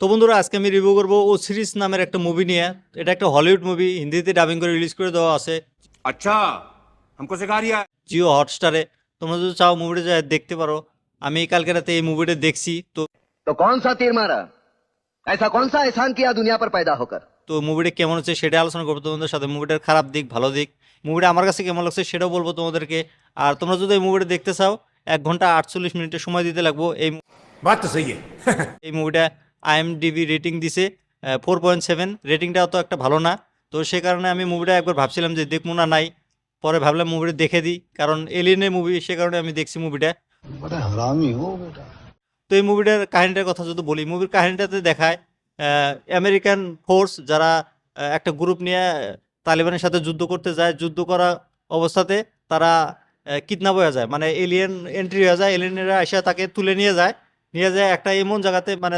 তো বন্ধুরা আজকে আমি রিভিউ করবো ও সিরিজ নামের একটা মুভি নিয়ে। এটা একটা হলিউড মুভি, হিন্দিতে ডাবিং করে রিলিজ করে দেওয়া আছে अच्छा हमको सिखा रिया है। জিও হটস্টারে। তোমরা যদি চাও মুভিটা যা দেখতে পারো। আমি কালকে রাতে এই মুভিটা দেখছি। तो कौन सा तीर मारा? ऐसा कौन सा एहसान किया दुनिया पर पैदा होकर? তো মুভিটা কেমন হচ্ছে সেটা আলোচনা করবো তোমাদের সাথে। মুভিটার খারাপ দিক ভালো দিক, মুভিটা আমার কাছে কেমন লাগছে সেটাও বলবো তোমাদেরকে। আর তোমরা যদি এই মুভিটা দেখতে চাও 1 ঘন্টা 48 মিনিটের সময় দিতে লাগবো। बात तो सही है। এই মুভিটা IMDb রেটিং দিছে 4.7। রেটিংটা অত একটা ভালো না। তো সে কারণে আমি মুভিটা একবার ভাবছিলাম যে দেখবো না নাই, পরে ভাবলাম মুভিটা দেখে দিই, কারণ এলিয়েনের মুভি, সে কারণে আমি দেখছি মুভিটা। बड़ा हरामी हो बेटा। তো এই মুভিটার কাহিনীটার কথা যদি বলি, মুভির কাহিনীটাতে দেখায় আমেরিকান ফোর্স যারা একটা গ্রুপ নিয়ে তালিবানের সাথে যুদ্ধ করতে যায়। যুদ্ধ করা অবস্থাতে তারা কিডন্যাপ হয়ে যায়, মানে এলিয়েন এন্ট্রি হয়ে যায়। এলিয়েনেরা এসে তাকে তুলে নিয়ে যায় একটা এমন জায়গাতে, মানে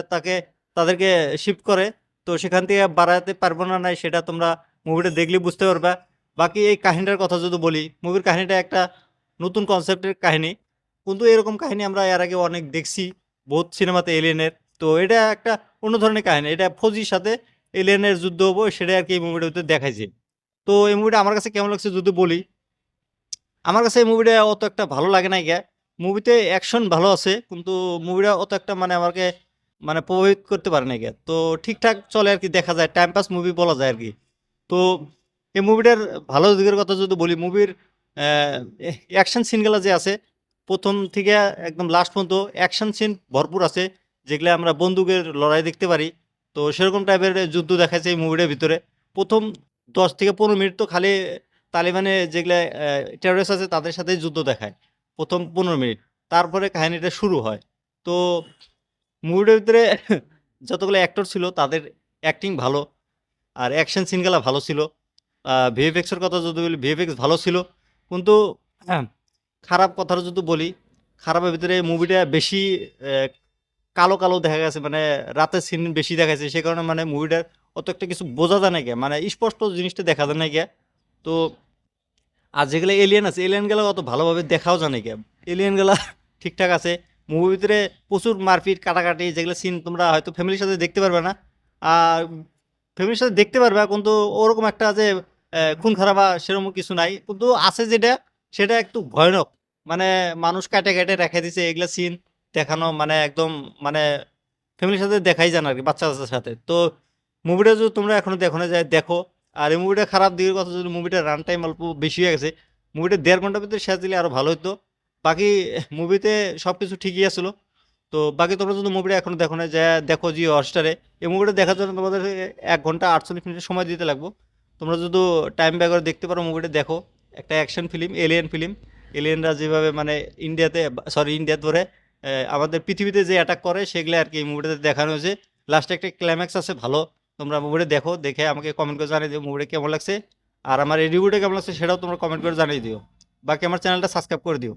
তাদেরকে শিফট করে। তো সেখান থেকে বাড়াতে পারবো না নাই, সেটা তোমরা মুভিটা দেখলে বুঝতে পারবা। বাকি এই কাহিনীটার কথা যদি বলি, মুভির কাহিনীটা একটা নতুন কনসেপ্টের কাহিনী, কিন্তু এরকম কাহিনী আমরা এর আগে অনেক দেখছি বহুত সিনেমাতে এলিয়েনের। তো এটা একটা অন্য ধরনের কাহিনী, এটা ফৌজির সাথে এলিয়েনের যুদ্ধ হবো, সেটা আর কি এই মুভিটার ভিতরে দেখাইছে। তো এই মুভিটা আমার কাছে কেমন লাগছে যদি বলি, আমার কাছে এই মুভিটা অত একটা ভালো লাগে নাই গিয়া। মুভিতে অ্যাকশন ভালো আছে, কিন্তু মুভিটা অত একটা মানে আমাকে মানে প্রভাবিত করতে পারে না গিয়া। তো ঠিকঠাক চলে আর কি, দেখা যায় টাইম পাস মুভি বলা যায় আর কি। তো এই মুভিটার ভালো দিকের কথা যদি বলি, মুভির অ্যাকশন সিনগুলো যে আছে প্রথম থেকে একদম লাস্ট পর্যন্ত অ্যাকশন সিন ভরপুর আছে, যেগুলো আমরা বন্দুকের লড়াই দেখতে পারি। তো সেরকম টাইপের যুদ্ধ দেখাচ্ছে এই মুভিটার ভিতরে। প্রথম 10 থেকে 15 মিনিট তো খালি তালিবানে যেগুলা টেররিস্ট আছে তাদের সাথে যুদ্ধ দেখায় প্রথম 15 মিনিট। তারপরে কাহিনীটা শুরু হয়। তো মুভিটার ভিতরে যতগুলো অ্যাক্টর ছিল তাদের অ্যাক্টিং ভালো, আর অ্যাকশন সিনগুলো ভালো ছিল। ভিএফএক্সের কথা যদি বলি, ভিএফএক্স ভালো ছিল। কিন্তু হ্যাঁ, খারাপ কথাটা যদি বলি, খারাপের ভিতরে মুভিটা বেশি কালো কালো দেখা গেছে, মানে রাতের সিন বেশি দেখাচ্ছে। সে কারণে মানে মুভিটার অত একটা কিছু বোঝা যায় না গিয়া, মানে স্পষ্ট জিনিসটা দেখা যায় না গিয়া। তো আর যেগুলো এলিয়েন আছে, এলিয়েনগুলো অত ভালোভাবে দেখাও যায় না গিয়া। এলিয়েনগুলো ঠিকঠাক আছে। মুভির ভিতরে প্রচুর মারপিট কাটাকাটি, যেগুলো সিন তোমরা হয়তো ফ্যামিলির সাথে দেখতে পারবে না। আর ফ্যামিলির সাথে দেখতে পারবে, কিন্তু ওরকম একটা যে খুন খারাপ সেরকম কিছু নাই, কিন্তু আছে যেটা, সেটা একটু ভয়ানক। মানে মানুষ কাটে কাটে রেখে দিছে, এগুলা সিন দেখানো মানে একদম মানে ফ্যামিলির সাথে দেখাই যায় না আর কি, বাচ্চাদের সাথে। তো মুভিটা যদি তোমরা এখনো দেখো না যায় দেখো। আর এই মুভিটা খারাপ দিকের কথা যদি, মুভিটা রান টাইম অল্প বেশি হয়ে গেছে। মুভিটা 1.5 ঘন্টার ভিতরে শেষ দিলে আরো ভালো হতো। বাকি মুভিতে সব কিছু ঠিকই আসলো। তো বাকি তোমরা যদি মুভিটা এখনো দেখো না যায় দেখো জিও হটস্টারে। এই মুভিটা দেখার জন্য তোমাদের 1 ঘন্টা 48 মিনিট সময় দিতে লাগবো। তোমরা যদি টাইম ব্যাক করে দেখতে পারো, মুভিটা দেখো। একটা অ্যাকশন ফিল্ম, এলিয়েন ফিল্ম। এলিয়েনরা যেভাবে মানে ইন্ডিয়া ধরে আমাদের পৃথিবীতে যে অ্যাটাক করে সেগুলো আর কি এই মুভিটাতে দেখানো হয়েছে। লাস্টে একটা ক্লাইম্যাক্স আছে ভালো। তোমরা মুভিটা দেখো, দেখে আমাকে কমেন্ট করে জানিয়ে দিও মুভিটা কেমন লাগছে। আর আমার এই রিভিউটা কেমন লাগছে সেটাও তোমরা কমেন্ট করে জানিয়ে দিও। বাকি আমার চ্যানেলটা সাবস্ক্রাইব করে দিও।